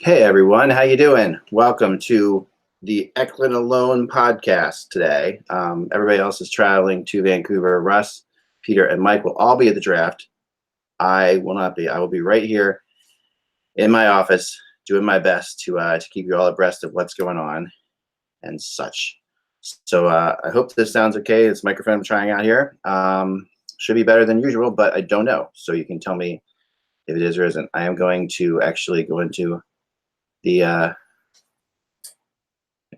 Hey everyone, how you doing? Welcome to the Eklund Alone podcast today. Everybody else is traveling to Vancouver. Russ, Peter, and Mike will all be at the draft. I will not be. I will be right here in my office doing my best to keep you all abreast of what's going on and such. So I hope this sounds okay. This microphone I'm trying out here should be better than usual, but I don't know. So you can tell me if it is or isn't. I am going to actually go into the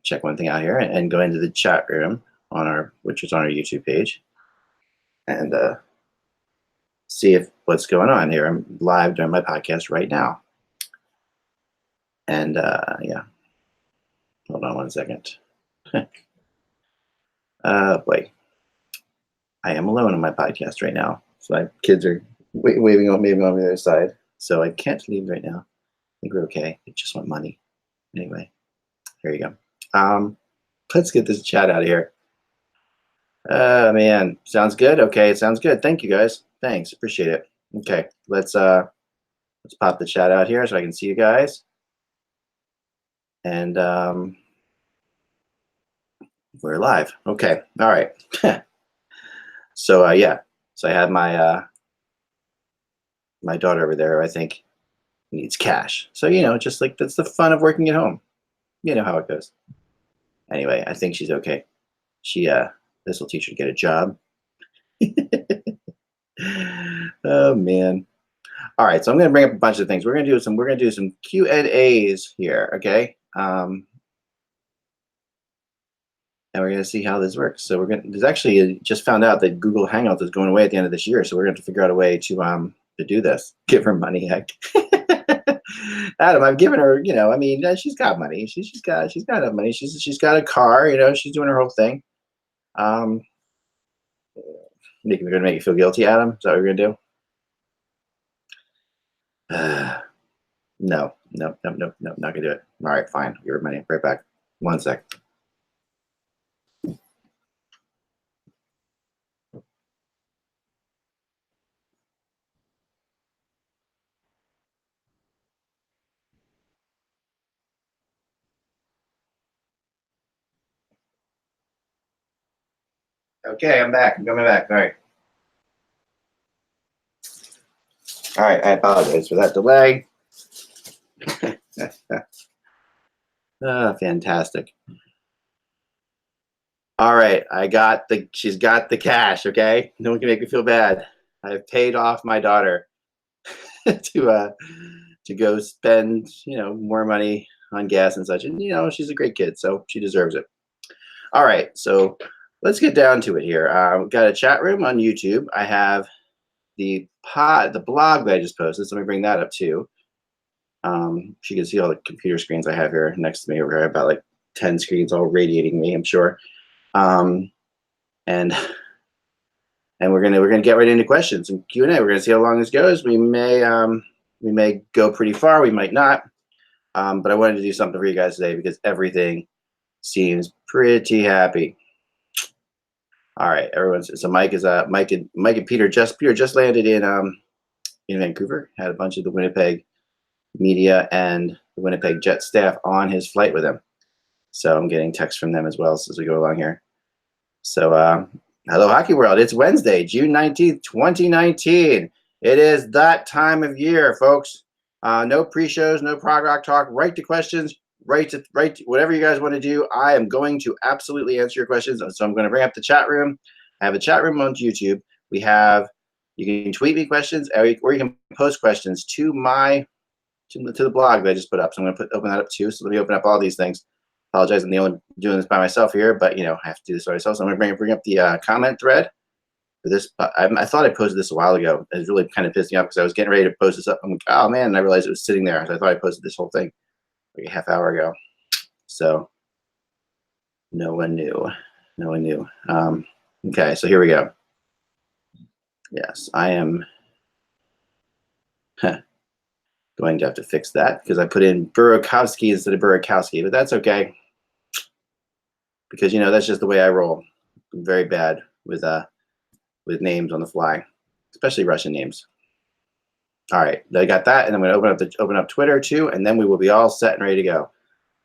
check one thing out here and go into the chat room which is on our YouTube page, and see if what's going on here. I'm live doing my podcast right now, and yeah, hold on one second. Boy, I am alone on my podcast right now, so my kids are waving on me on the other side, so I can't leave right now. I think we're okay. They just want money anyway. Here you go. Let's get this chat out of here. Man, sounds good. Okay, it sounds good. Thank you guys. Thanks, appreciate it. Okay, let's pop the chat out here so I can see you guys. And we're live. Okay, all right. So yeah, so I have my my daughter over there. I think needs cash. So just like that's the fun of working at home. You know how it goes. Anyway, I think she's okay. She this will teach her to get a job. Oh man. All right, so I'm going to bring up a bunch of things. We're going to do some Q&As here, okay? And we're going to see how this works. So there's actually just found out that Google Hangouts is going away at the end of this year, so we're going to have to figure out a way to do this. Give her money, heck. Adam, I've given her, I mean, she's got money. She's got enough money. She's got a car, she's doing her whole thing. We're going to make you feel guilty, Adam? Is that what we're going to do? No, not gonna do it. All right, fine. Give her money. Right back. One sec. Okay, I'm back. I'm coming back. All right. All right, I apologize for that delay. Fantastic. All right, she's got the cash, okay? No one can make me feel bad. I've paid off my daughter to go spend, more money on gas and such. And she's a great kid, so she deserves it. All right, so let's get down to it here. We've got a chat room on YouTube. I have the blog that I just posted. So let me bring that up too. You can see all the computer screens I have here next to me over here. I have about like 10 screens all radiating me, I'm sure. And we're gonna get right into questions and Q&A. We're gonna see how long this goes. We may go pretty far. We might not. But I wanted to do something for you guys today because everything seems pretty happy. All right, everyone. So Mike and Peter just landed in Vancouver. Had a bunch of the Winnipeg media and the Winnipeg Jet staff on his flight with him. So I'm getting texts from them as well as we go along here. So hello, Hockey World. It's Wednesday, June 19th, 2019. It is that time of year, folks. No pre-shows, no prog rock talk. Right to questions. Right to whatever you guys want to do. I am going to absolutely answer your questions. So I'm going to bring up the chat room. I have a chat room on YouTube. You can tweet me questions, or you can post questions to the blog that I just put up. So I'm going to open that up too. So let me open up all these things. Apologize, I'm the only doing this by myself here, but I have to do this by myself. So I'm going to bring up the comment thread for this. I thought I posted this a while ago. It was really kind of pissed me off because I was getting ready to post this up. I'm like, oh man, and I realized it was sitting there. So I thought I posted this whole thing like a half hour ago. So no one knew. Okay, so here we go. Yes, I am going to have to fix that because I put in Burakovsky instead of Burakovsky, but that's okay. Because that's just the way I roll. I'm very bad with names on the fly, especially Russian names. All right, I got that, and I'm going to open up Twitter too, and then we will be all set and ready to go.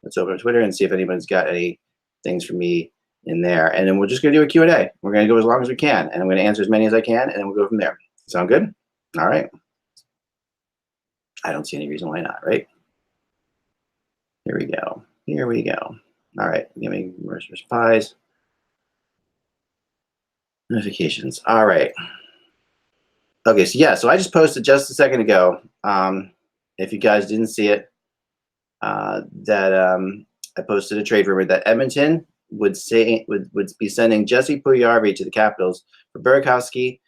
Let's open up Twitter and see if anybody's got any things for me in there, and then we're just going to do a Q&A. We're going to go as long as we can, and I'm going to answer as many as I can, and then we'll go from there. Sound good? All right. I don't see any reason why not, right? Here we go. Here we go. All right, give me replies. Notifications. All right. Okay, so yeah, so I just posted just a second ago. If you guys didn't see it, that I posted a trade rumor that Edmonton would be sending Jesse Puljujarvi to the Capitals for Burakovsky,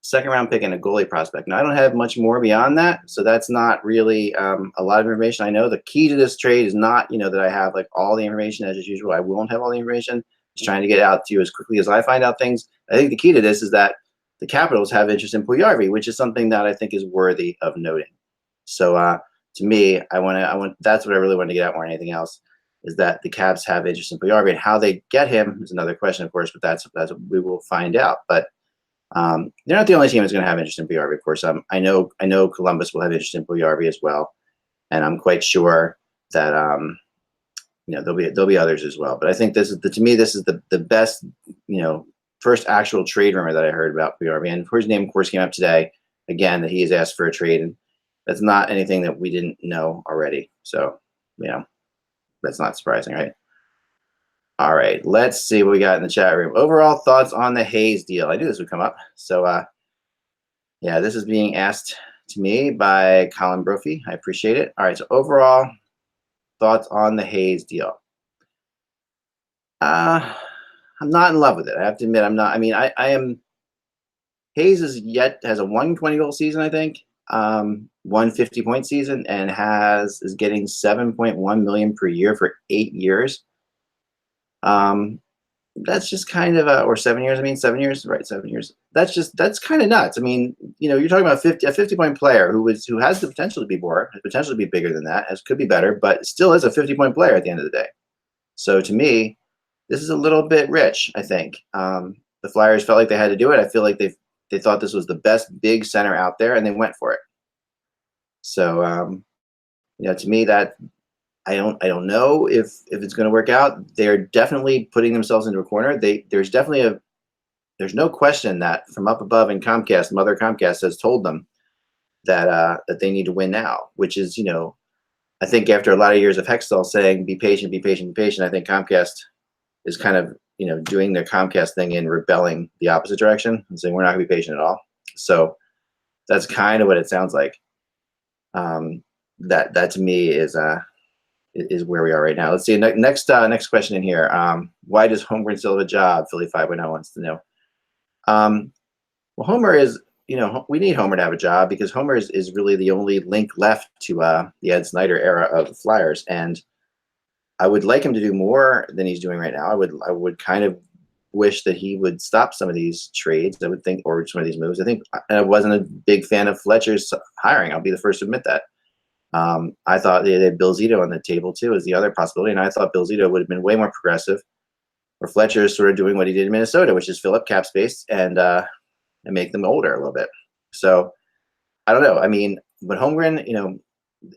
second-round pick, and a goalie prospect. Now, I don't have much more beyond that, so that's not really a lot of information. I know the key to this trade is not, that I have like all the information as usual. I won't have all the information. Just trying to get it out to you as quickly as I find out things. I think the key to this is that the Capitals have interest in Puljujarvi, which is something that I think is worthy of noting. So to me, that's what I really want to get at more than anything else, is that the Caps have interest in Puljujarvi, and how they get him is another question, of course, but that's what we will find out. But they're not the only team that's going to have interest in Puljujarvi, of course. I know Columbus will have interest in Puljujarvi as well, and I'm quite sure that there'll be others as well. But I think this is the best first actual trade rumor that I heard about Puljujarvi, and his name, of course, came up today again that he has asked for a trade, and that's not anything that we didn't know already. So that's not surprising, right? All right, let's see what we got in the chat room. Overall thoughts on the Hayes deal. I knew this would come up. So yeah, this is being asked to me by Colin Brophy. I appreciate it. All right, so overall thoughts on the Hayes deal. I'm not in love with it. I have to admit, I'm not. I mean, I am. Hayes has a 120 goal season, I think, 150-point season, and is getting $7.1 million per year for 8 years. That's just kind of or 7 years. I mean, 7 years, right? 7 years. That's kind of nuts. I mean, you're talking about a 50-point player who has the potential to be more, potential to be bigger than that, as could be better, but still is a 50-point player at the end of the day. So to me, this is a little bit rich, I think. The Flyers felt like they had to do it. I feel like they thought this was the best big center out there, and they went for it. So, to me, that I don't know if it's going to work out. They're definitely putting themselves into a corner. There's no question that from up above in Comcast, Mother Comcast has told them that they need to win now, which is, I think after a lot of years of Hextall saying, be patient, be patient, be patient, I think Comcast is kind of, doing their Comcast thing and rebelling the opposite direction and saying, we're not going to be patient at all. So that's kind of what it sounds like. That to me is where we are right now. Let's see. Next question in here. Why does Holmgren still have a job? Philly 510 wants to know. Well, Homer is, we need Homer to have a job because Homer is really the only link left to the Ed Snyder era of the Flyers. And I would like him to do more than he's doing right now. I would kind of wish that he would stop some of these trades, I would think, or some of these moves. I think I wasn't a big fan of Fletcher's hiring. I'll be the first to admit that. I thought they had Bill Zito on the table too as the other possibility, and I thought Bill Zito would have been way more progressive. Or Fletcher is sort of doing what he did in Minnesota, which is fill up cap space and make them older a little bit. So I don't know. I mean, but Holmgren,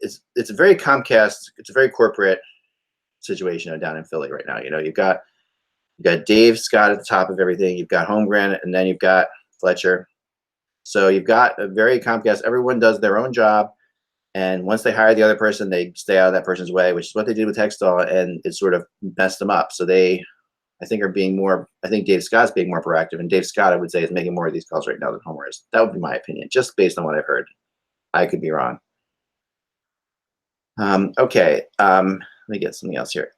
it's a very Comcast, it's a very corporate situation down in Philly right now. You've got Dave Scott at the top of everything. You've got Holmgren, and then you've got Fletcher. So you've got a very Comcast. Everyone does their own job, and once they hire the other person, they stay out of that person's way, which is what they did with Hextall, and it sort of messed them up. So they, I think, are being more. I think Dave Scott's being more proactive, and Dave Scott, I would say, is making more of these calls right now than Homer is. That would be my opinion, just based on what I've heard. I could be wrong. Okay. Let me get something else here.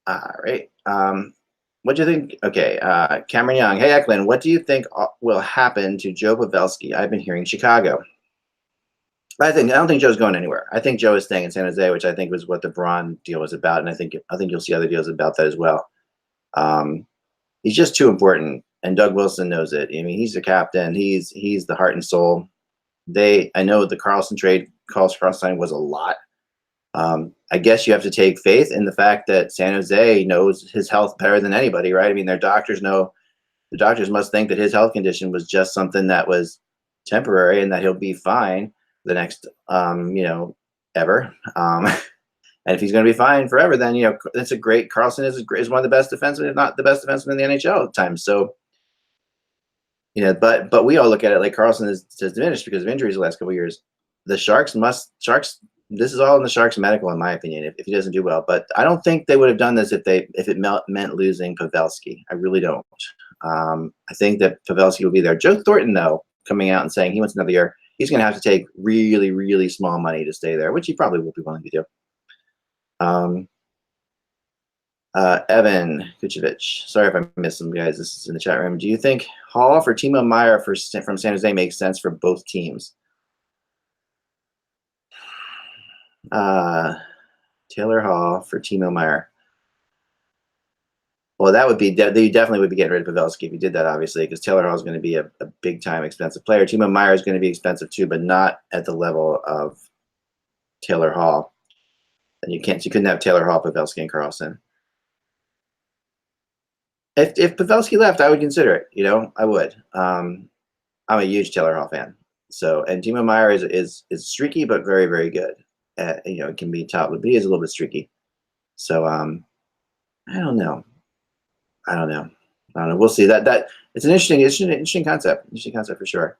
All right. What do you think? Okay. Cameron Young. Hey, Eklund, what do you think will happen to Joe Pavelski? I've been hearing Chicago. I don't think Joe's going anywhere. I think Joe is staying in San Jose, which I think was what the Braun deal was about, and I think you'll see other deals about that as well. He's just too important, and Doug Wilson knows it. I mean, he's the captain. He's the heart and soul. I know the Carlson trade, Carlson was a lot. I guess you have to take faith in the fact that San Jose knows his health better than anybody, right? I mean, their doctors know. The doctors must think that his health condition was just something that was temporary and that he'll be fine. the next, ever. And if he's going to be fine forever, then it's a great. Carlson is one of the best defensemen, if not the best defenseman in the NHL at the time. So but we all look at it like Carlson has diminished because of injuries the last couple of years. The Sharks. This is all in the Sharks' medical, in my opinion. If he doesn't do well, but I don't think they would have done this if it meant losing Pavelski. I really don't. I think that Pavelski will be there. Joe Thornton, though, coming out and saying he wants another year, he's going to have to take really, really small money to stay there, which he probably will be willing to do. Evan Kuchevich. Sorry if I missed some guys. This is in the chat room. Do you think Hall for Timo Meier from San Jose makes sense for both teams? Taylor Hall for Timo Meier. Well, that would be you definitely would be getting rid of Pavelski if you did that, obviously, because Taylor Hall is going to be a big time expensive player. Timo Meier is going to be expensive too, but not at the level of Taylor Hall. And you couldn't have Taylor Hall, Pavelski, and Carlson. If Pavelski left, I would consider it. I would. I'm a huge Taylor Hall fan. So, and Timo Meier is streaky, but very, very good. It can be top, but he is a little bit streaky. So, I don't know. We'll see. That it's an interesting concept. Interesting concept for sure.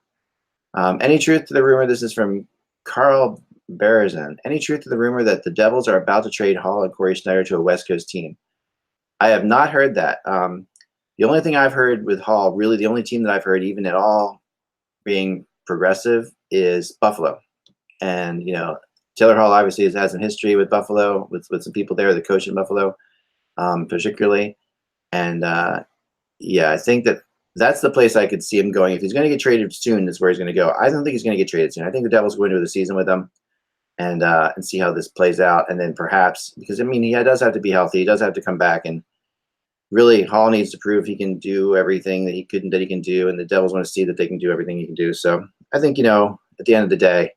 Any truth to the rumor? This is from Carl Berezin. Any truth to the rumor that the Devils are about to trade Hall and Corey Schneider to a West Coast team? I have not heard that. The only thing I've heard with Hall, really the only team that I've heard even at all being progressive is Buffalo. And, Taylor Hall obviously has some history with Buffalo, with some people there, the coach in Buffalo, particularly. And, I think that's the place I could see him going. If he's going to get traded soon, that's where he's going to go. I don't think he's going to get traded soon. I think the Devils go into the season with him and see how this plays out. And then perhaps, because, he does have to be healthy. He does have to come back. And really, Hall needs to prove he can do everything that he can do. And the Devils want to see that they can do everything he can do. So I think, at the end of the day,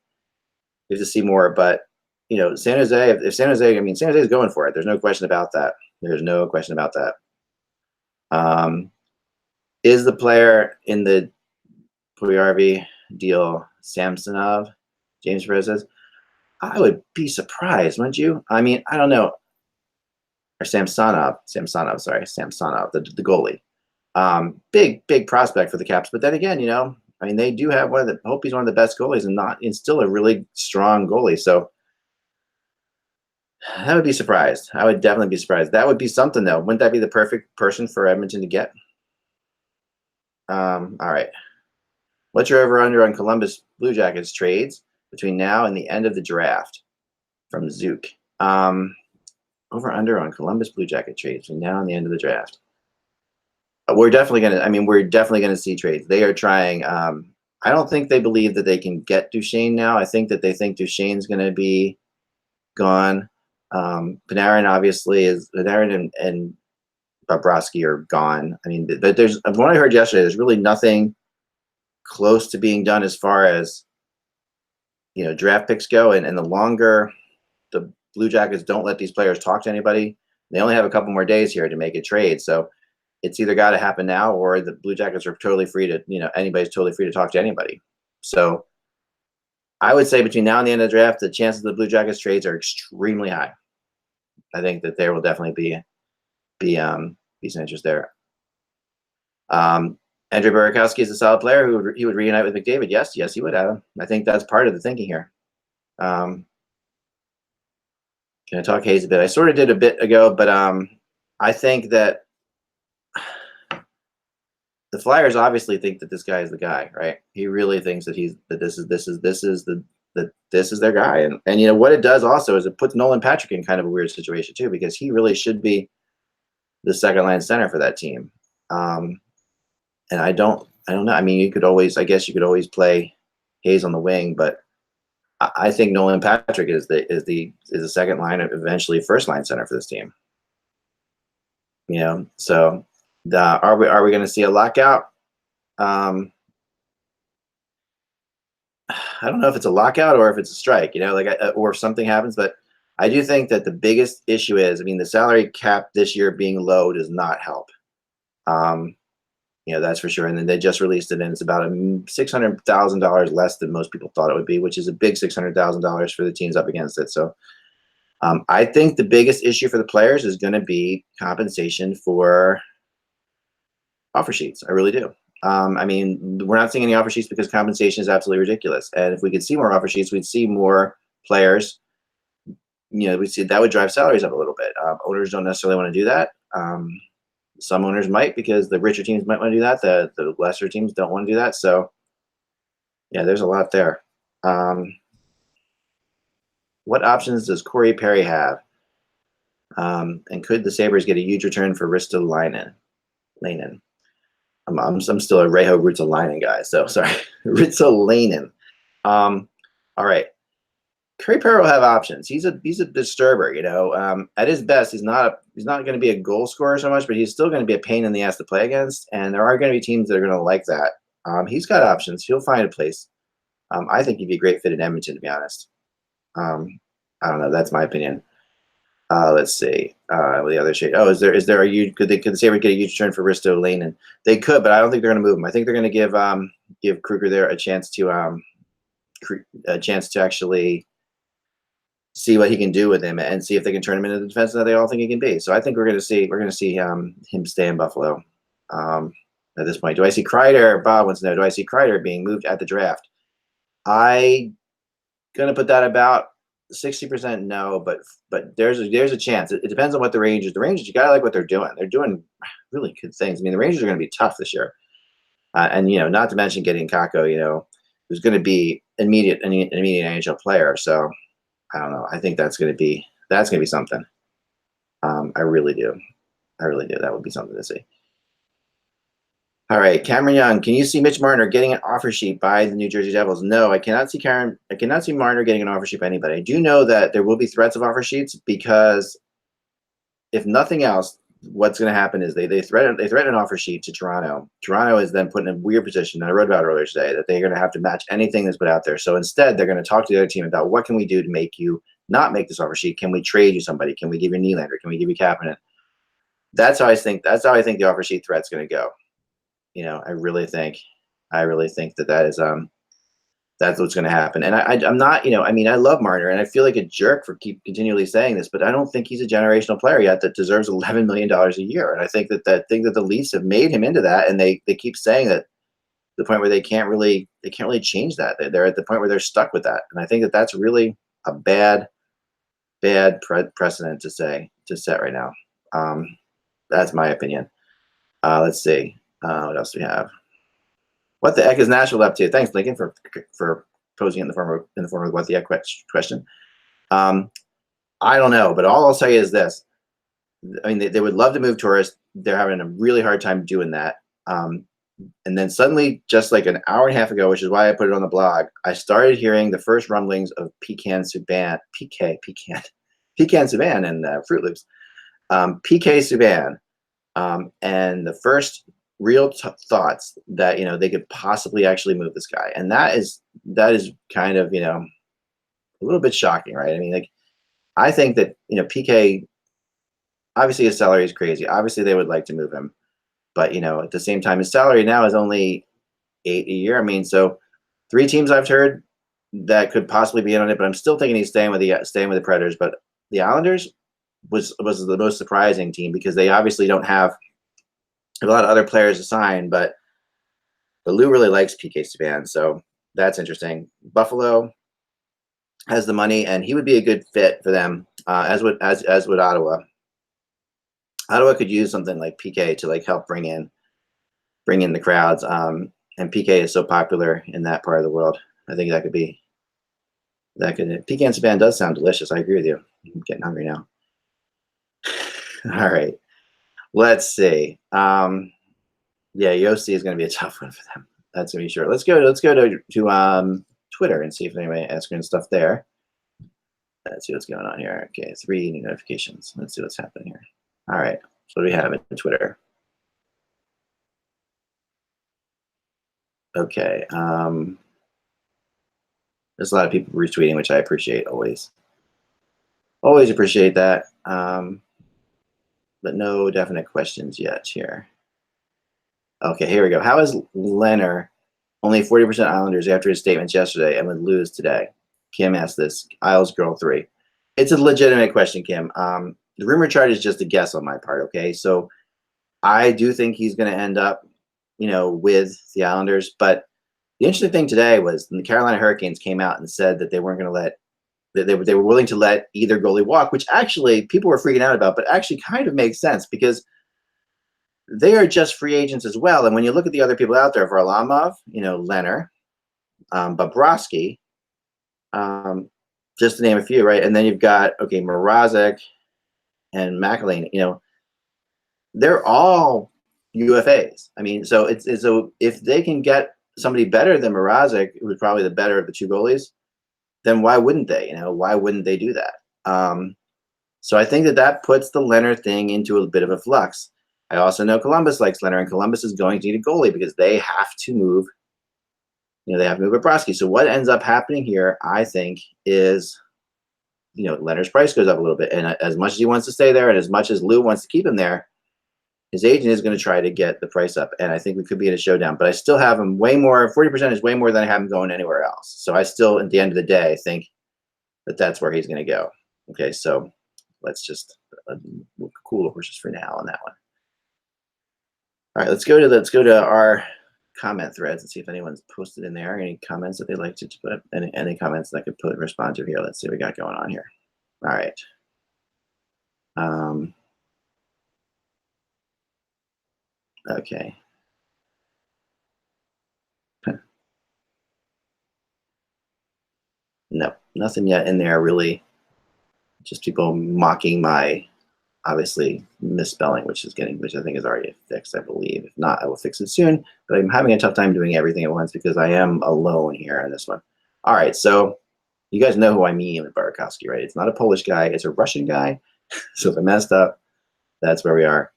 we have to see more. But, San Jose, if San Jose, San Jose is going for it. There's no question about that. Is the player in the Puljujarvi deal Samsonov? James Perez says, I would be surprised, wouldn't you? I don't know. Or Samsonov, the goalie. Big prospect for the Caps. But then again, they do have hope he's one of the best goalies and still a really strong goalie. So I would be surprised. I would definitely be surprised. That would be something, though. Wouldn't that be the perfect person for Edmonton to get? All right. What's your over-under on Columbus Blue Jackets trades between now and the end of the draft? From Zook. Over-under on Columbus Blue Jacket trades between now and the end of the draft. We're definitely going to see trades. They are trying. I don't think they believe that they can get Duchesne now. I think that they think Duchesne's going to be gone. Panarin obviously is. Panarin and Bobrovsky are gone. But there's, from what I heard yesterday, there's really nothing close to being done as far as draft picks go. And the longer the Blue Jackets don't let these players talk to anybody, they only have a couple more days here to make a trade. So it's either got to happen now or the Blue Jackets are totally free to, anybody's totally free to talk to anybody. So I would say between now and the end of the draft, the chances of the Blue Jackets trades are extremely high. I think that there will definitely be some interest there. Andrei Burakovsky is a solid player who he would reunite with McDavid. Yes, he would, Adam. I think that's part of the thinking here. Can I talk Hayes a bit? I sort of did a bit ago, but I think that the Flyers obviously think that this guy is the guy, right? He really thinks that this is their guy. And what it does also is it puts Nolan Patrick in kind of a weird situation too, because he really should be the second line center for that team. And I don't know. You could always play Hayes on the wing, but I think Nolan Patrick is the second line, eventually first line center for this team. So are we going to see a lockout? I don't know if it's a lockout or if it's a strike, or if something happens, but I do think that the biggest issue is, the salary cap this year being low does not help. That's for sure. And then they just released it, and it's about $600,000 less than most people thought it would be, which is a big $600,000 for the teams up against it. So I think the biggest issue for the players is going to be compensation for offer sheets. I really do. I mean, we're not seeing any offer sheets because compensation is absolutely ridiculous. And if we could see more offer sheets, we'd see more players. We'd see that would drive salaries up a little bit. Owners don't necessarily want to do that. Some owners might, because the richer teams might want to do that. The lesser teams don't want to do that. So, yeah, there's a lot there. What options does Corey Perry have? And could the Sabres get a huge return for Ristolainen? I'm still a Reijo Ristolainen guy, so sorry. Ristolainen. All right. Corey Perry will have options. He's a disturber, At his best, he's not going to be a goal scorer so much, but he's still going to be a pain in the ass to play against. And there are going to be teams that are going to like that. He's got options. He'll find a place. I think he'd be a great fit in Edmonton, to be honest. I don't know. That's my opinion. Let's see. The other shade. Oh, could the Sabres get a huge turn for Ristolainen? They could, but I don't think they're going to move him. I think they're going to give Kruger there a chance to actually see what he can do with him and see if they can turn him into the defense that they all think he can be. So I think we're going to see him stay in Buffalo at this point. Do I see Kreider? Bob wants to know, do I see Kreider being moved at the draft? I going to put that about 60% no, but there's a chance. It depends on what the Rangers. The Rangers, you gotta like what they're doing. They're doing really good things. I mean, the Rangers are going to be tough this year, and not to mention getting Kakko, who's going to be an immediate NHL player. So I don't know. I think that's going to be something. I really do. That would be something to see. All right, Cameron Young, can you see Mitch Marner getting an offer sheet by the New Jersey Devils? No, I cannot see Marner getting an offer sheet by anybody. I do know that there will be threats of offer sheets, because if nothing else, what's going to happen is they threaten an offer sheet to Toronto. Toronto is then put in a weird position, and I wrote about it earlier today, that they're going to have to match anything that's put out there. So instead, they're going to talk to the other team about, what can we do to make you not make this offer sheet? Can we trade you somebody? Can we give you Nylander? Can we give you Kapanen? That's how I think the offer sheet threat's going to go. I really think that is that's what's going to happen. And I'm not, I love Marner, and I feel like a jerk for continually saying this, but I don't think he's a generational player yet that deserves $11 million a year. And I think that the Leafs have made him into that, and they keep saying that, the point where they can't really change that. They're at the point where they're stuck with that. And I think that that's really a bad precedent to set right now. That's my opinion. Let's see. What else do we have? What the heck is Nashville up to? Thanks, Lincoln, for posing in the form of what the heck question. I don't know, but all I'll say is this. I mean, they would love to move tourists. They're having a really hard time doing that. And then suddenly, just like an hour and a half ago, which is why I put it on the blog, I started hearing the first rumblings of Pecan Subban and Fruit Loops. PK Subban, and the first real thoughts that they could possibly actually move this guy, and that is kind of a little bit shocking, right? I mean, like, I think that PK, obviously his salary is crazy. Obviously they would like to move him, but at the same time, his salary now is only $8 a year. I mean, so 3 teams I've heard that could possibly be in on it, but I'm still thinking he's staying with the Predators. But the Islanders was the most surprising team, because they obviously don't have a lot of other players to sign, but Lou really likes PK Subban, so that's interesting. Buffalo has the money, and he would be a good fit for them, as would Ottawa. Ottawa could use something like PK to help bring in the crowds. And PK is so popular in that part of the world. I think PK and Subban does sound delicious. I agree with you. I'm getting hungry now. All right. Let's see. Yeah, Yossi is going to be a tough one for them. That's going to be sure. Let's go to Twitter and see if anybody asking stuff there. Let's see what's going on here. Okay, 3 new notifications. Let's see what's happening here. All right. So what do we have in Twitter? Okay. There's a lot of people retweeting, which I appreciate always. Always appreciate that. But no definite questions yet here. Okay, here we go. How is Leonard only 40% Islanders after his statements yesterday and would lose today? Kim asked this. Isles Girl 3. It's a legitimate question, Kim. The rumor chart is just a guess on my part, okay? So I do think he's going to end up, with the Islanders. But the interesting thing today was the Carolina Hurricanes came out and said that they weren't going to let they were willing to let either goalie walk, which actually people were freaking out about, but actually kind of makes sense because they are just free agents as well. And when you look at the other people out there, Varlamov, Leonard, Bobrovsky, just to name a few, right? And then you've got Mrazek and McElhinney. They're all UFAs. I mean, so so if they can get somebody better than Mrazek, who's probably the better of the two goalies, then why wouldn't they? Why wouldn't they do that? So I think that puts the Leonard thing into a bit of a flux. I also know Columbus likes Leonard, and Columbus is going to need a goalie because they have to move. They have to move Bobrovsky. So what ends up happening here, I think, is Leonard's price goes up a little bit, and as much as he wants to stay there, and as much as Lou wants to keep him there, his agent is going to try to get the price up, and I think we could be in a showdown. But I still have him way more. 40% is way more than I have him going anywhere else. So I still, at the end of the day, think that's where he's going to go. Okay, so let's just cool horses for now on that one. All right, let's go to our comment threads and see if anyone's posted in there any comments that they'd like to put, any comments that I could respond to here. Let's see what we got going on here. All right. Okay. No, nothing yet in there really. Just people mocking my obviously misspelling, which I think is already fixed, I believe. If not, I will fix it soon. But I'm having a tough time doing everything at once because I am alone here on this one. All right, so you guys know who I mean with Burakovsky, right? It's not a Polish guy, it's a Russian guy. So if I messed up, that's where we are.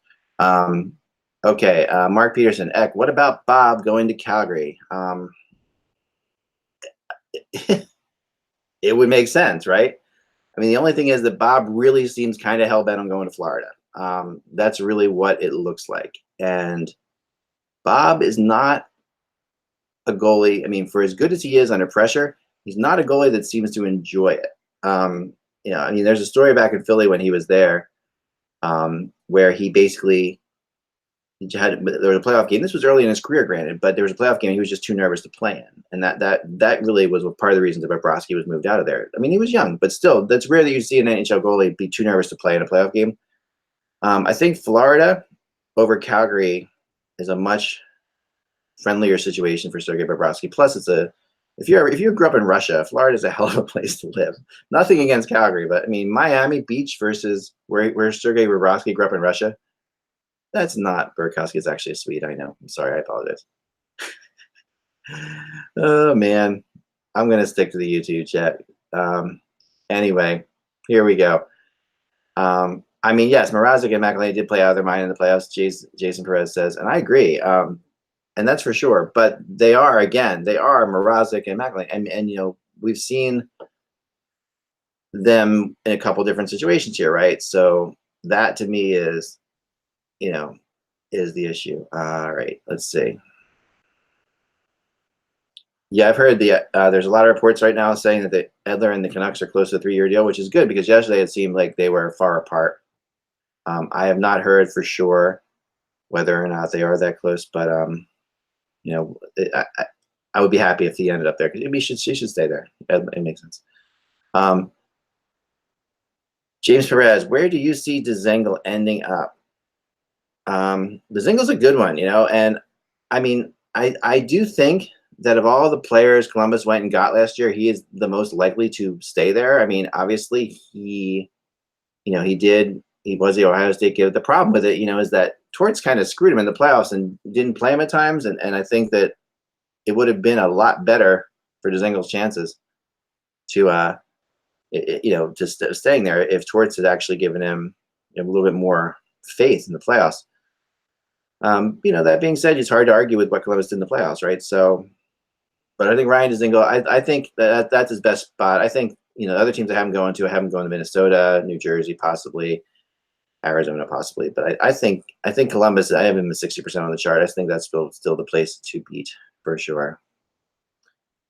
Okay, Mark Peterson, Eck, what about Bob going to Calgary? It would make sense, right? I mean, the only thing is that Bob really seems kind of hell-bent on going to Florida. That's really what it looks like. And Bob is not a goalie. I mean, for as good as he is under pressure, he's not a goalie that seems to enjoy it. I mean, there's a story back in Philly when he was there where he basically there was a playoff game. This was early in his career, granted, but there was a playoff game he was just too nervous to play in, and that really was part of the reason that Bobrovsky was moved out of there. I mean, he was young, but still, that's rare that you see an NHL goalie be too nervous to play in a playoff game. I think Florida over Calgary is a much friendlier situation for Sergei Bobrovsky. Plus, if you grew up in Russia, Florida is a hell of a place to live. Nothing against Calgary, but I mean, Miami Beach versus where Sergei Bobrovsky grew up in Russia. That's not Burakovsky. It's actually a Swede. I know. I'm sorry. I apologize. Oh, man. I'm going to stick to the YouTube chat. Anyway, here we go. I mean, yes, Mrazek and McElhinney did play out of their mind in the playoffs, Jason Perez says, and I agree. And that's for sure. But they are Mrazek and McElhinney. And we've seen them in a couple different situations here, right? So that to me is the issue. All right, let's see. Yeah, I've heard there's a lot of reports right now saying that the Edler and the Canucks are close to a 3-year deal, which is good because yesterday it seemed like they were far apart. I have not heard for sure whether or not they are that close, but I would be happy if he ended up there because she should stay there. It makes sense. James Perez, where do you see Dzingel ending up? Dzingel's a good one, and I mean, I do think that of all the players Columbus went and got last year, he is the most likely to stay there. I mean, obviously he was the Ohio State kid. The problem with it, is that Torts kind of screwed him in the playoffs and didn't play him at times. And I think that it would have been a lot better for Dzingel's chances to, just staying there if Torts had actually given him a little bit more faith in the playoffs. That being said, it's hard to argue with what Columbus did in the playoffs, right? So, but I think Ryan Dzingel, I think that's his best spot. I think, other teams I have him going to Minnesota, New Jersey, possibly. Arizona possibly, but I think Columbus. I have him at 60% on the chart. I think that's still the place to beat for sure.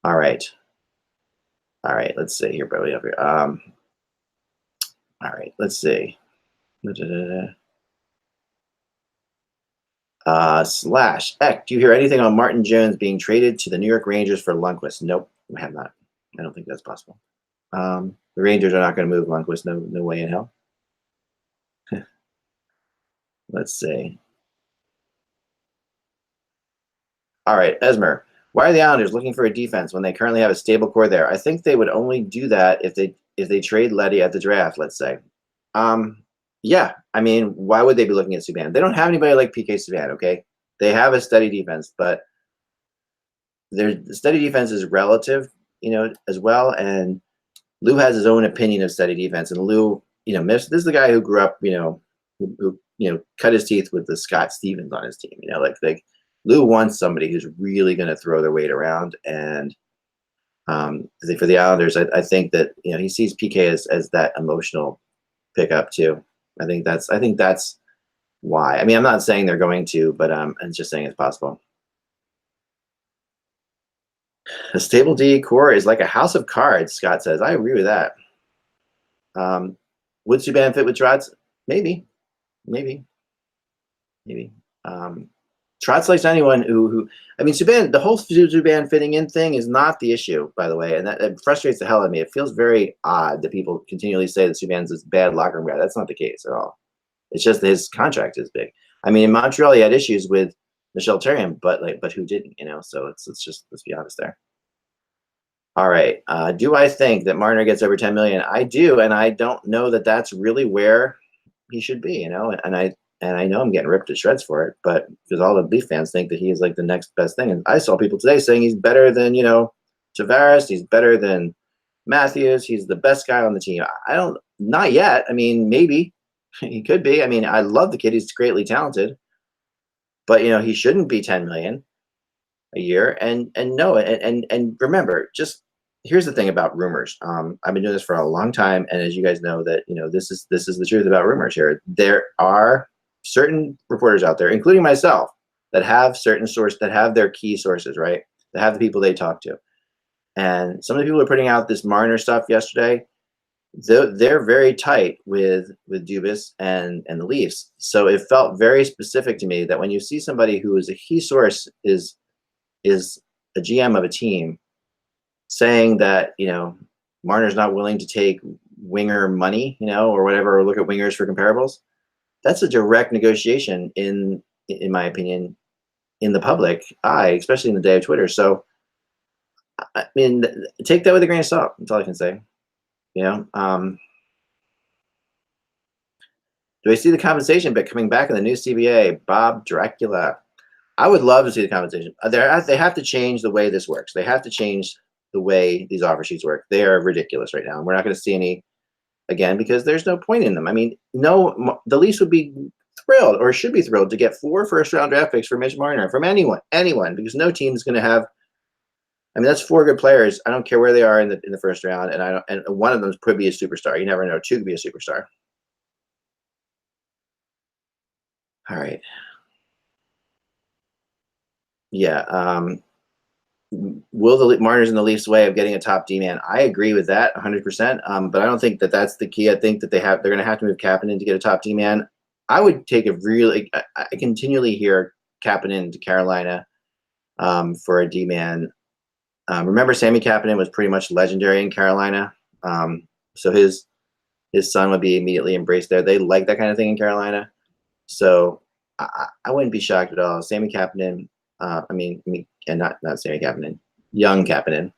All right. All right, let's see here, probably up here. All right, let's see. Slash Eck, do you hear anything on Martin Jones being traded to the New York Rangers for Lundqvist? Nope, I have not. I don't think that's possible. The Rangers are not going to move Lundqvist. No way in hell. Let's see. All right, Esmer. Why are the Islanders looking for a defense when they currently have a stable core there? I think they would only do that if they trade Leddy at the draft, let's say. Yeah, I mean, why would they be looking at Subban? They don't have anybody like PK Subban, okay? They have a steady defense, but their steady defense is relative, as well. And Lou has his own opinion of steady defense. And Lou, this is the guy who grew up, who cut his teeth with the Scott Stevens on his team. Like Lou wants somebody who's really going to throw their weight around. And for the Islanders, I think that he sees PK as that emotional pickup too. I think that's why. I mean, I'm not saying they're going to, but I'm just saying it's possible. A stable D core is like a house of cards, Scott says. I agree with that. Would Subban fit with Trotz? Maybe. Trotz likes anyone who I mean, Subban, the whole Subban fitting in thing is not the issue, by the way, and that frustrates the hell out of me. It feels very odd that people continually say that Subban's this bad locker room guy. That's not the case at all. It's just that his contract is big. I mean, in Montreal, he had issues with Michel Therrien, but who didn't? So let's be honest there. All right. Do I think that Marner gets over 10 million? I do, and I don't know that that's really where he should be. And I know I'm getting ripped to shreds for it, but because all the Leaf fans think that he is like the next best thing. And I saw people today saying he's better than, Tavares. He's better than Matthews. He's the best guy on the team. Not yet. I mean, maybe he could be. I mean, I love the kid. He's greatly talented, but he shouldn't be 10 million a year. And remember, just here's the thing about rumors. I've been doing this for a long time. And as you guys know that, this is the truth about rumors here. There are certain reporters out there, including myself, that have certain sources, that have their key sources, right? That have the people they talk to. And some of the people are putting out this Marner stuff yesterday. They're very tight with Dubas and the Leafs. So it felt very specific to me that when you see somebody who is a key source is a GM of a team saying that, Marner's not willing to take winger money, or whatever, or look at wingers for comparables. That's a direct negotiation in my opinion, in the public eye, especially in the day of Twitter. So, I mean, take that with a grain of salt. That's all I can say. Do I see the compensation bit coming back in the new CBA? Bob Dracula. I would love to see the compensation. They have to change the way this works. They have to change the way these offer sheets work. They are ridiculous right now. And we're not going to see any again because there's no point in them. I mean, the Leafs would be thrilled or should be thrilled to get 4 first-round draft picks for Mitch Marner from anyone, because no team is going to have. I mean, that's 4 good players. I don't care where they are in the first round, and one of them could be a superstar. You never know. 2 could be a superstar. All right. Yeah. Will the Marner's in the Leafs' way of getting a top D man? I agree with that 100%. But I don't think that that's the key. I think that they're going to have to move Kapanen to get a top D man. I would take I continually hear Kapanen to Carolina for a D man. Remember, Sammy Kapanen was pretty much legendary in Carolina. So his son would be immediately embraced there. They like that kind of thing in Carolina. So I wouldn't be shocked at all. Sammy Kapanen, and not Sammy Kapanen, young Kapanen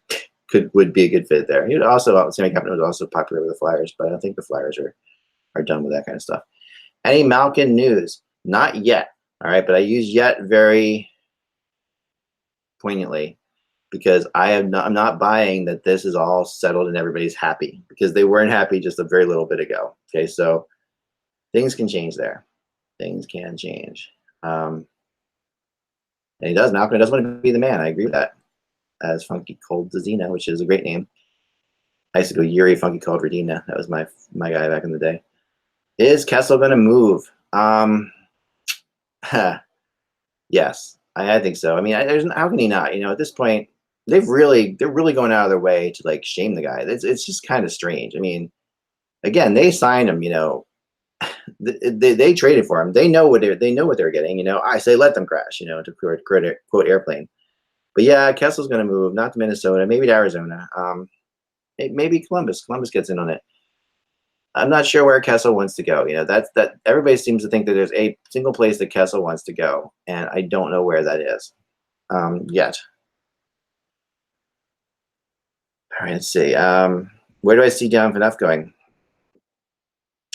would be a good fit there. Sammy Kapanen was also popular with the Flyers, but I don't think the Flyers are done with that kind of stuff. Any Malkin news? Not yet. All right, but I use yet very poignantly because I'm not buying that this is all settled and everybody's happy, because they weren't happy just a very little bit ago. Okay, so things can change there. Things can change. And Malcolm does want to be the man. I agree with that. As Funky Cold Dazina, which is a great name. I used to go Yuri Funky Cold Radina. That was my guy back in the day. Is Kessel going to move? Yes, I think so. I mean, how can he not? At this point, they're really going out of their way to like shame the guy. It's just kind of strange. I mean, again, they signed him. They traded for him. They know what they're getting. I say let them crash. To quote Airplane. But yeah, Kessel's going to move, not to Minnesota, maybe to Arizona. Maybe Columbus. Columbus gets in on it. I'm not sure where Kessel wants to go. That everybody seems to think that there's a single place that Kessel wants to go, and I don't know where that is yet. All right, let's see. Where do I see Down Enough going?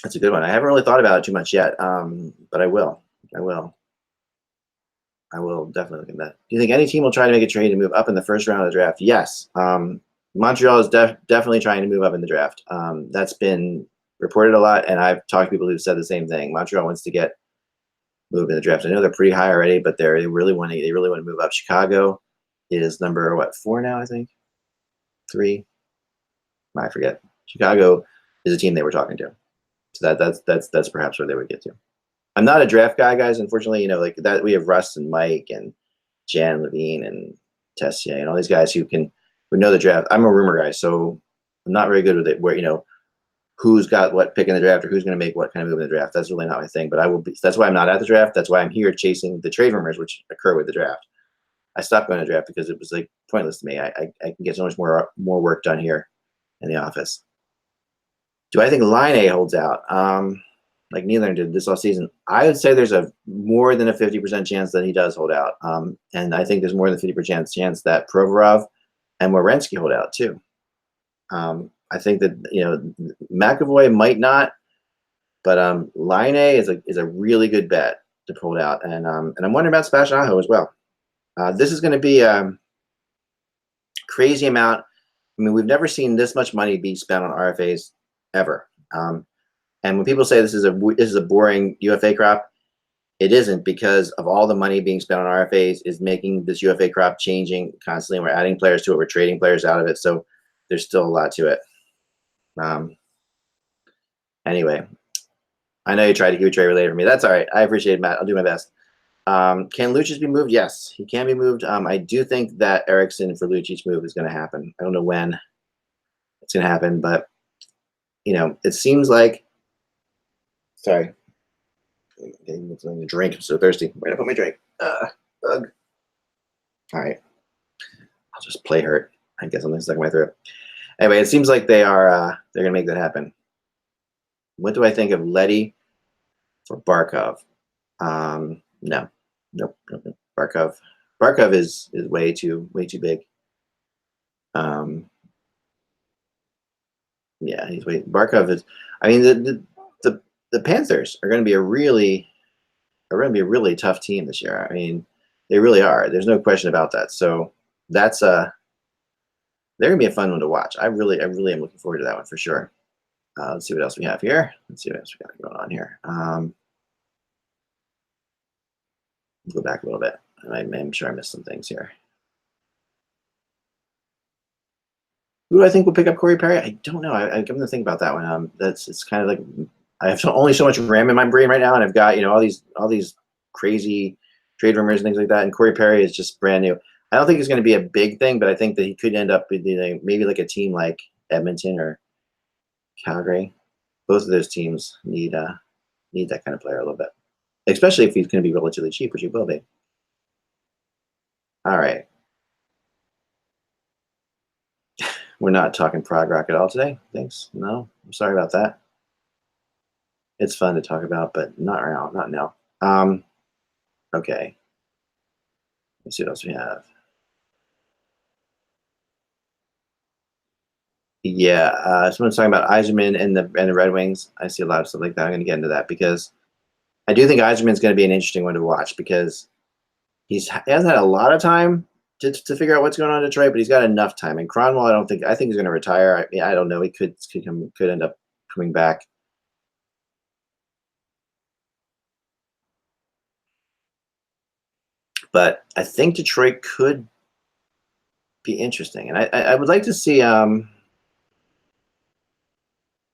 That's a good one. I haven't really thought about it too much yet, but I will. I will definitely look at that. Do you think any team will try to make a trade to move up in the first round of the draft? Yes. Montreal is definitely trying to move up in the draft. That's been reported a lot, and I've talked to people who've said the same thing. Montreal wants to get moved in the draft. I know they're pretty high already, but they really want to move up. Chicago is number 4 now, I think. 3. I forget. Chicago is a team they were talking to, so that's perhaps where they would get to. I'm not a draft guy, guys. Unfortunately, like that. We have Russ and Mike and Jan Levine and Tessier and all these guys who know the draft. I'm a rumor guy, so I'm not very good with it. Where who's got what pick in the draft or who's going to make what kind of move in the draft. That's really not my thing. But I will be. That's why I'm not at the draft. That's why I'm here chasing the trade rumors, which occur with the draft. I stopped going to the draft because it was like pointless to me. I can get so much more work done here in the office. Do I think Line A holds out? Like Nylander did this offseason, I would say there's a more than a 50% chance that he does hold out. And I think there's more than 50% chance that Provorov and Werenski hold out too. I think that McAvoy might not, but Line A is a really good bet to pull out, and I'm wondering about Sebastian Aho as well. This is going to be a crazy amount. I mean, we've never seen this much money be spent on RFAs ever. And when people say this is a boring UFA crop, it isn't, because of all the money being spent on RFAs is making this UFA crop changing constantly. We're adding players to it. We're trading players out of it. So there's still a lot to it. Anyway, I know you tried to keep a trade related for me. That's all right. I appreciate it, Matt. I'll do my best. Can Lucic be moved? Yes, he can be moved. I do think that Eriksson for Lucic's move is going to happen. I don't know when it's going to happen, but it seems like. Sorry, getting something to drink. I'm so thirsty. Where did I put my drink? All right, I'll just play hurt. I guess something's stuck in my throat. Anyway, it seems like they're going to make that happen. What do I think of Leddy for Barkov? No. Nope. Barkov is way too big. Yeah, Barkov is. I mean, the Panthers are going to be a really tough team this year. I mean, they really are. There's no question about that. So that's they're going to be a fun one to watch. I really am looking forward to that one for sure. Let's see what else we have here. Let's see what else we got going on here. Go back a little bit. I'm sure I missed some things here. Who do I think will pick up Corey Perry? I don't know. I'm going to think about that one. It's kind of like I have only so much RAM in my brain right now, and I've got all these crazy trade rumors and things like that. And Corey Perry is just brand new. I don't think it's going to be a big thing, but I think that he could end up with maybe like a team like Edmonton or Calgary. Both of those teams need that kind of player a little bit, especially if he's going to be relatively cheap, which he will be. All right. We're not talking prog rock at all today. Thanks. No, I'm sorry about that. It's fun to talk about, but not now. Okay. Let's see what else we have. Yeah, someone's talking about Yzerman and the Red Wings. I see a lot of stuff like that. I'm going to get into that because I do think Yzerman's going to be an interesting one to watch because he hasn't had a lot of time to figure out what's going on in Detroit, but he's got enough time. And Cronwall, I think he's going to retire. I don't know. He could end up coming back. But I think Detroit could be interesting, and I would like to see. I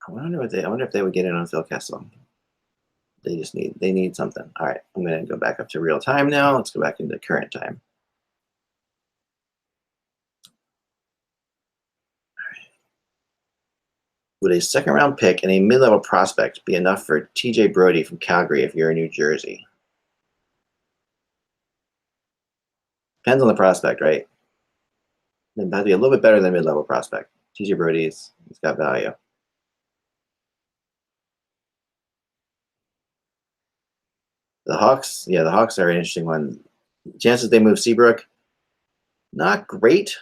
wonder if they would get in on Phil Kessel. They need something. All right, I'm going to go back up to real time now. Let's go back into current time. Would a second round pick and a mid level prospect be enough for TJ Brody from Calgary if you're in New Jersey? Depends on the prospect, right? It might be a little bit better than mid level prospect. TJ Brody's he's got value. The Hawks, yeah, the Hawks are an interesting one. Chances they move Seabrook, not great,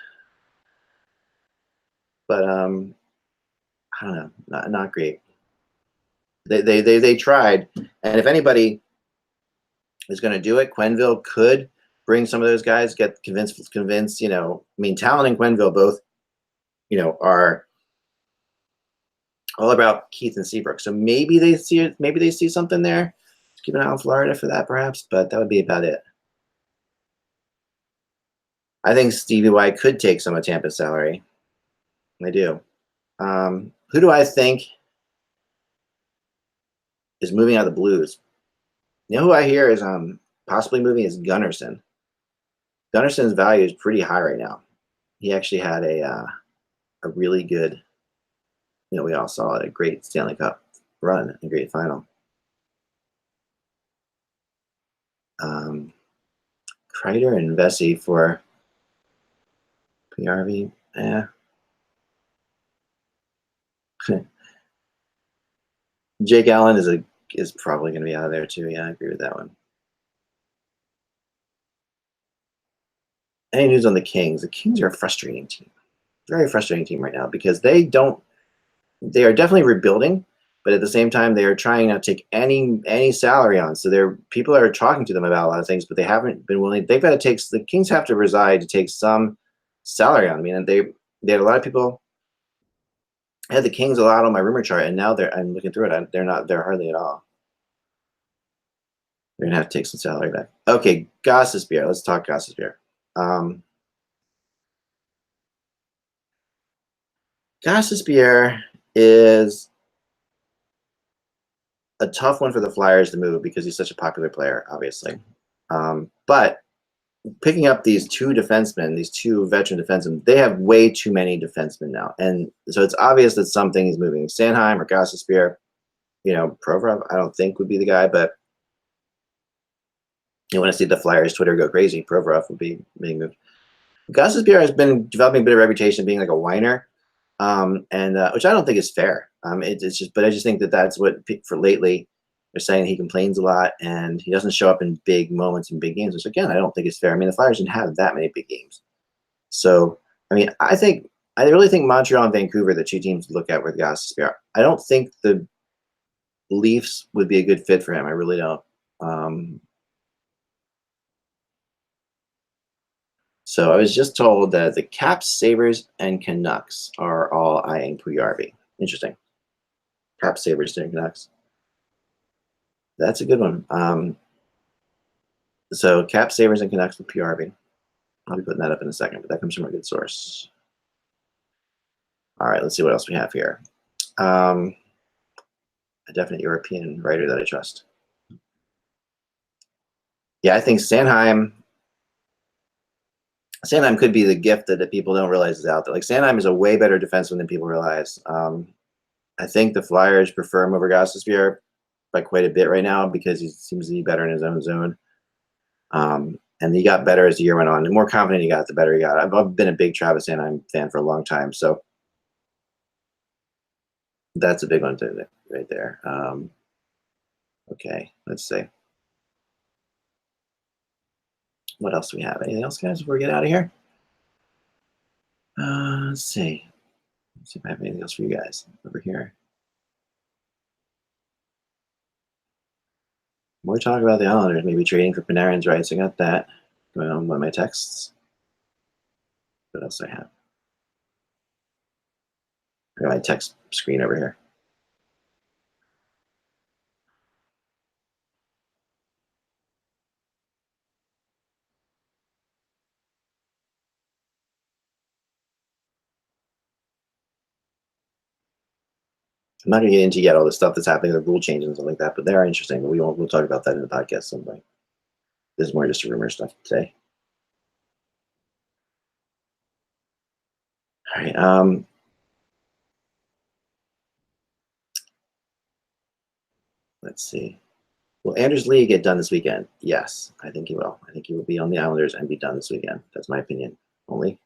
but I don't know, not great. They tried, and if anybody is going to do it, Quenneville could bring some of those guys, get convince. You know, I mean, Talon and Quenneville both, you know, are all about Keith and Seabrook. So maybe they see it. Maybe they see something there. Let's keep an eye on Florida for that, perhaps. But that would be about it. I think Stevie Y could take some of Tampa's salary. I do. Who do I think is moving out of the Blues? You know who I hear is possibly moving is Gunnarsson. Gunnarsson's value is pretty high right now. He actually had a really good, you know, we all saw it, a great Stanley Cup run, a great final. Kreider and Vesey for PRV. Yeah. Jake Allen is probably going to be out of there too. Yeah, I agree with that one. Any news on the Kings? The Kings are a frustrating team. Very frustrating team right now because they are definitely rebuilding, but at the same time they are trying not to take any salary on. So people are talking to them about a lot of things, but they haven't been willing. They've got to take the Kings have to reside to take some salary on. I mean, and they had a lot of people. I had the Kings a lot on my rumor chart, and now I'm looking through it. They're not there hardly at all. They're gonna have to take some salary back. Okay, Gossespierre. Let's talk Gossespierre. Gossespierre is a tough one for the Flyers to move because he's such a popular player, obviously. But picking up these two defensemen, these two veteran defensemen, they have way too many defensemen now. And so it's obvious that something is moving. Sanheim or Gossespierre, you know, Provorov, I don't think would be the guy, but you want to see the Flyers Twitter go crazy. Provorov would be being moved. Gossespierre has been developing a bit of reputation being like a whiner, and which I don't think is fair. It's just, but I just think that that's what for lately they're saying he complains a lot and he doesn't show up in big moments in big games. Which again, I don't think is fair. I mean, the Flyers didn't have that many big games, so I mean, I really think Montreal and Vancouver, the two teams to look at with Gossespierre. I don't think the Leafs would be a good fit for him. I really don't. So I was just told that the Caps, Sabres, and Canucks are all eyeing Puyarvi. Interesting. Caps, Sabres, and Canucks. That's a good one. So Caps, Sabres, and Canucks with Puyarvi. I'll be putting that up in a second, but that comes from a good source. All right, let's see what else we have here. A definite European writer that I trust. Yeah, I think Sanheim could be the gift that people don't realize is out there. Like Sanheim is a way better defenseman than people realize. I think the Flyers prefer him over Gossespierre by quite a bit right now because he seems to be better in his own zone. And he got better as the year went on. The more confident he got, the better he got. I've been a big Travis Sanheim fan for a long time, so that's a big one right there. Okay, let's see. What else do we have? Anything else, guys, before we get out of here? Let's see. Let's see if I have anything else for you guys over here. More talk about the Islanders, maybe trading for Panarin's rights. I got that going on by my texts. What else do I have? I got my text screen over here. I'm not going to get into yet all the stuff that's happening, the rule changes and stuff like that, but they are interesting. But we'll talk about that in the podcast sometime. This is more just rumor stuff today. All right. Let's see. Will Anders Lee get done this weekend? Yes, I think he will. I think he will be on the Islanders and be done this weekend. That's my opinion. Only,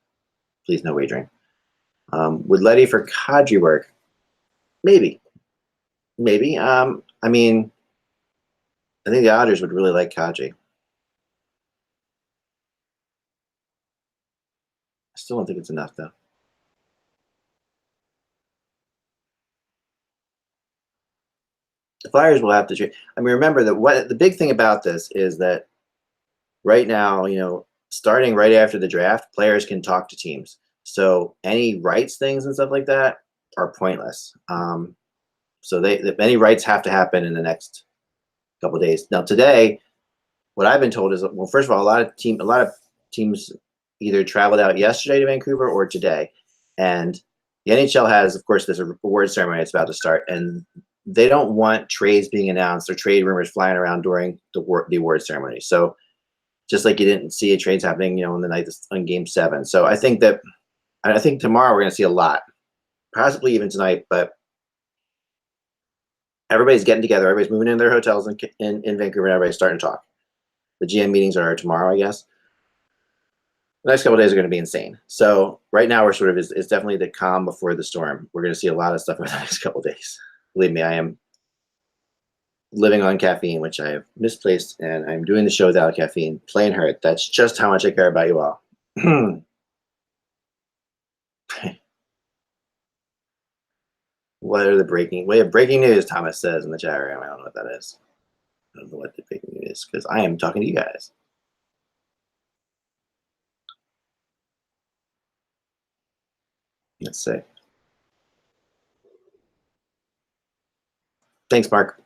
please, no wagering. Would Letty for Kadri work? Maybe. I mean, I think the Otters would really like Kadri. I still don't think it's enough, though. The Flyers will have to trade. I mean, remember that what the big thing about this is that right now, starting right after the draft, players can talk to teams. So any rights things and stuff like that are pointless. So any rights have to happen in the next couple of days. Now today, what I've been told is, well, first of all, a lot of teams either traveled out yesterday to Vancouver or today, and the NHL has, of course, there's a award ceremony that's about to start, and they don't want trades being announced or trade rumors flying around during the award ceremony. So just like you didn't see trades happening, on the night on Game 7. So I think tomorrow we're going to see a lot, possibly even tonight, but everybody's getting together. Everybody's moving in their hotels in Vancouver, and everybody's starting to talk. The GM meetings are tomorrow, I guess. The next couple of days are going to be insane. So right now we're sort of, it's definitely the calm before the storm. We're going to see a lot of stuff over the next couple of days. Believe me, I am living on caffeine, which I have misplaced, and I'm doing the show without caffeine. Plain hurt. That's just how much I care about you all. What are the breaking news? Thomas says in the chat room. I don't know what that is. I don't know what the breaking news is because I am talking to you guys. Let's see. Thanks, Mark.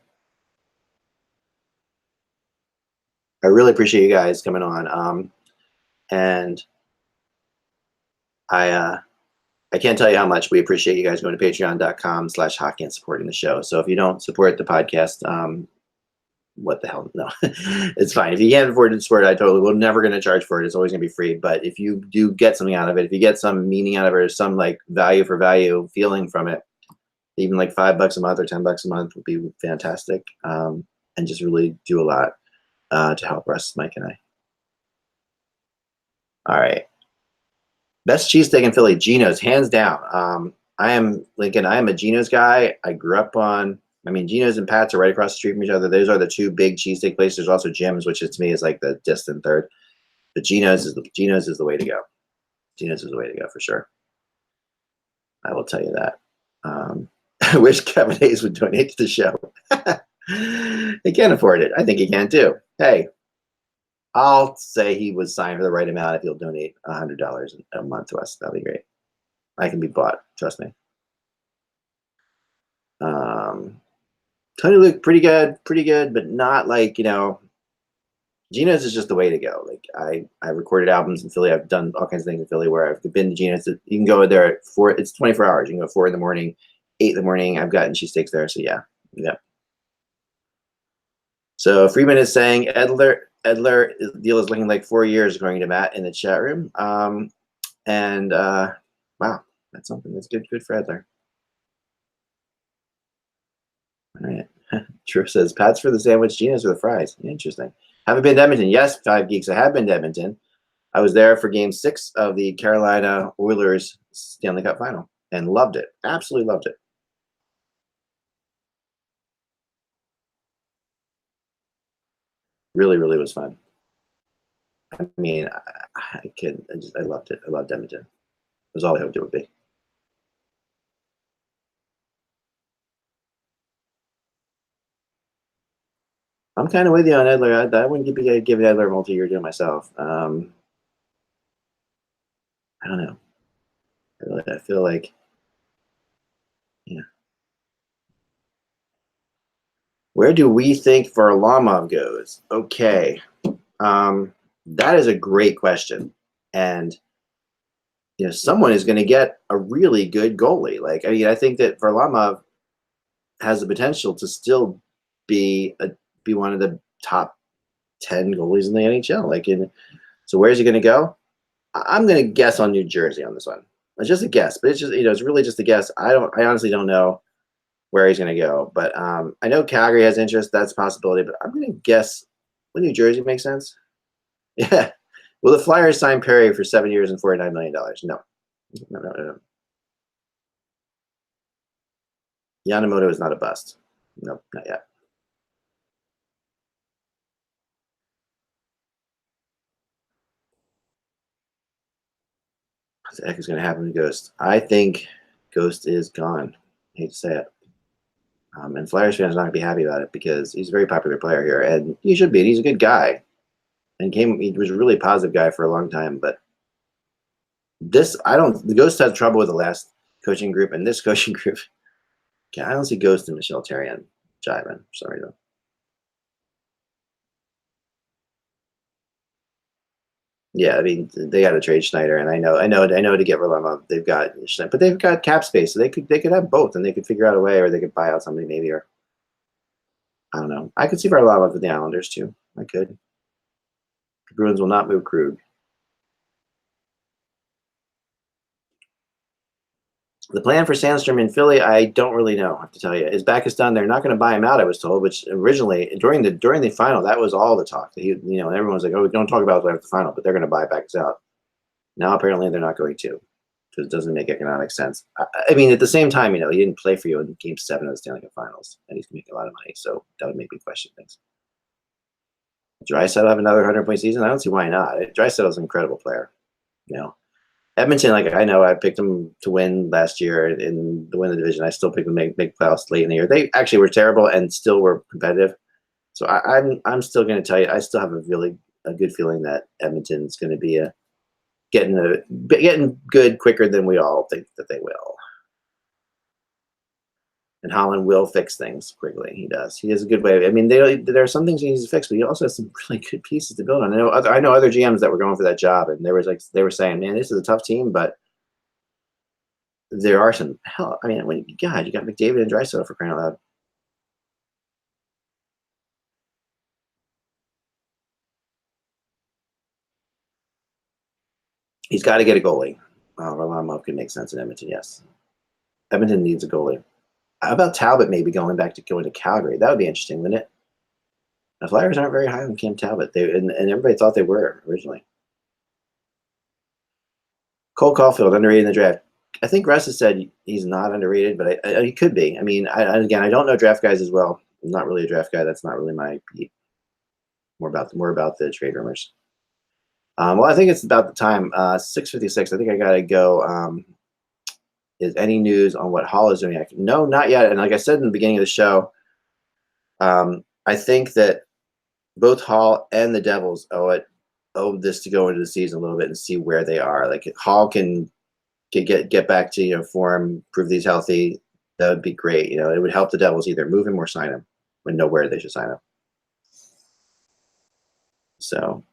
I really appreciate you guys coming on. And I can't tell you how much we appreciate you guys going to patreon.com/hockey and supporting the show. So if you don't support the podcast, what the hell? No, it's fine. If you can't afford to support it, we're never going to charge for it. It's always going to be free. But if you do get something out of it, if you get some meaning out of it, or some like value for value feeling from it, even like $5 a month or $10 a month would be fantastic. And just really do a lot to help us, Mike and I. All right. Best cheesesteak in Philly, Geno's, hands down. I am Lincoln. I am a Geno's guy. I grew up on, Geno's and Pat's are right across the street from each other. Those are the two big cheesesteak places. There's also Jim's, which to me is like the distant third. But Geno's is the way to go. Geno's is the way to go for sure. I will tell you that. I wish Kevin Hayes would donate to the show. He can't afford it. I think he can too. Hey, I'll say he was signed for the right amount if he'll donate $100 a month to us. That'll be great. I can be bought. Trust me. Tony Luke, pretty good, but not like, Geno's is just the way to go. Like I recorded albums in Philly. I've done all kinds of things in Philly where I've been to Geno's. You can go there at 4. It's 24 hours. You can go 4 in the morning, 8 in the morning. I've gotten cheesesteaks there. So yeah. So Freeman is saying Edler deal is looking like 4 years, according to Matt in the chat room. Wow, that's something that's good for Edler. All right. Drew says Pat's for the sandwich, Geno's for the fries. Interesting. Haven't been to Edmonton. Yes, 5 Geeks. I have been to Edmonton. I was there for Game 6 of the Carolina Oilers Stanley Cup Final and loved it. Absolutely loved it. Really, really was fun. I loved it. I loved Edmonton. It was all I hoped it would be. I'm kind of with you on Edler. I wouldn't give Edler a multi-year deal myself. I don't know. I feel like, yeah. Where do we think Varlamov goes? Okay. That is a great question. And, someone is going to get a really good goalie. I think that Varlamov, has the potential to still be one of the top 10 goalies in the NHL. So where's he going to go? I'm going to guess on New Jersey on this one. It's just a guess, but it's just it's really just a guess. I honestly don't know where he's going to go, but I know Calgary has interest. That's a possibility, but I'm going to guess. Would New Jersey make sense? Yeah. Will the Flyers sign Perry for 7 years and $49 million? No. No. Yamamoto is not a bust. No, not yet. What the heck is going to happen to Ghost? I think Ghost is gone. I hate to say it. And Flyers fans are not going to be happy about it because he's a very popular player here, and he should be. He's a good guy, and he was a really positive guy for a long time. But the Ghost had trouble with the last coaching group, and this coaching group, I don't see Ghost and Michel Therrien jiving for some reason. Yeah, I mean they got to trade Schneider, and I know to get Varlamov they've got Schneider, but they've got cap space, so they could have both, and they could figure out a way, or they could buy out somebody maybe, or I don't know. I could see Varlamov with the Islanders too. I could. The Bruins will not move Krug. The plan for Sandstrom in Philly, I don't really know. I have to tell you, his back is done. They're not going to buy him out. I was told, which originally during the final, that was all the talk. Everyone was like, "Oh, don't talk about it after the final," but they're going to buy Backes out. Now apparently they're not going to, because it doesn't make economic sense. I mean, at the same time, he didn't play for you in Game 7 of the Stanley Cup Finals, and he's making a lot of money, so that would make me question things. Draisaitl have another 100-point season? I don't see why not. Draisaitl's an incredible player. Edmonton, I know I picked them to win last year to win the division. I still picked them to make playoffs late in the year. They actually were terrible and still were competitive. So I'm still going to tell you, I still have a good feeling that Edmonton's going to be getting good quicker than we all think that they will. And Holland will fix things quickly. He does. He has a good way. I mean, there are some things he needs to fix, but he also has some really good pieces to build on. I know other GMs that were going for that job, and they were saying, "Man, this is a tough team," but there are some hell. I mean, you got McDavid and Draisaitl for crying out loud. He's got to get a goalie. Varlamov could make sense in Edmonton. Yes, Edmonton needs a goalie. How about Talbot maybe going to Calgary? That would be interesting, wouldn't it? The Flyers aren't very high on Cam Talbot. And everybody thought they were originally. Cole Caulfield, underrated in the draft. I think Russ has said he's not underrated, but he could be. I mean, I don't know draft guys as well. I'm not really a draft guy. That's not really my beat. More about the trade rumors. Well, I think it's about the time. 6:56. I think I gotta go. Is any news on what Hall is doing? No, not yet. And like I said in the beginning of the show, I think that both Hall and the Devils owe this to go into the season a little bit and see where they are. Like if Hall can get back to form, prove he's healthy, that would be great. It would help the Devils either move him or sign him when know where they should sign him. So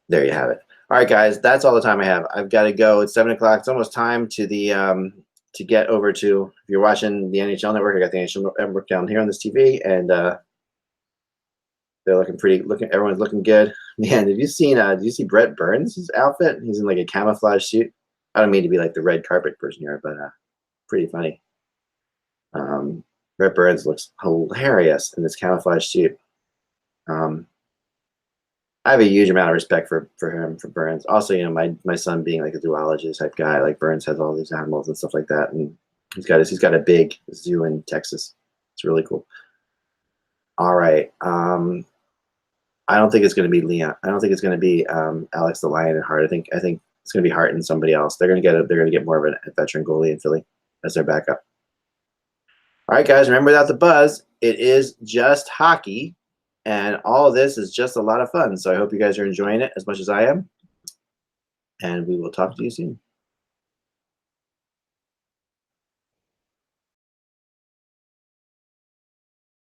there you have it. All right, guys, that's all the time I have. I've got to go. It's 7 o'clock. It's almost time to to get over to, if you're watching the NHL Network, I got the NHL Network down here on this TV, and they're everyone's looking good. Man, did you see Brett Burns' outfit? He's in like a camouflage suit. I don't mean to be like the red carpet person here, but pretty funny. Brett Burns looks hilarious in this camouflage suit. I have a huge amount of respect for Burns. Also, my son being like a zoologist type guy, like Burns has all these animals and stuff like that, and he's got a big zoo in Texas. It's really cool. All right. I don't think it's going to be Leon. I don't think it's going to be Alex the Lion and Hart. I think it's going to be Hart and somebody else. They're going to get more of a veteran goalie in Philly as their backup. All right, guys. Remember, without the buzz, it is just hockey, and all of this is just a lot of fun. So I hope you guys are enjoying it as much as I am, and we will talk to you soon.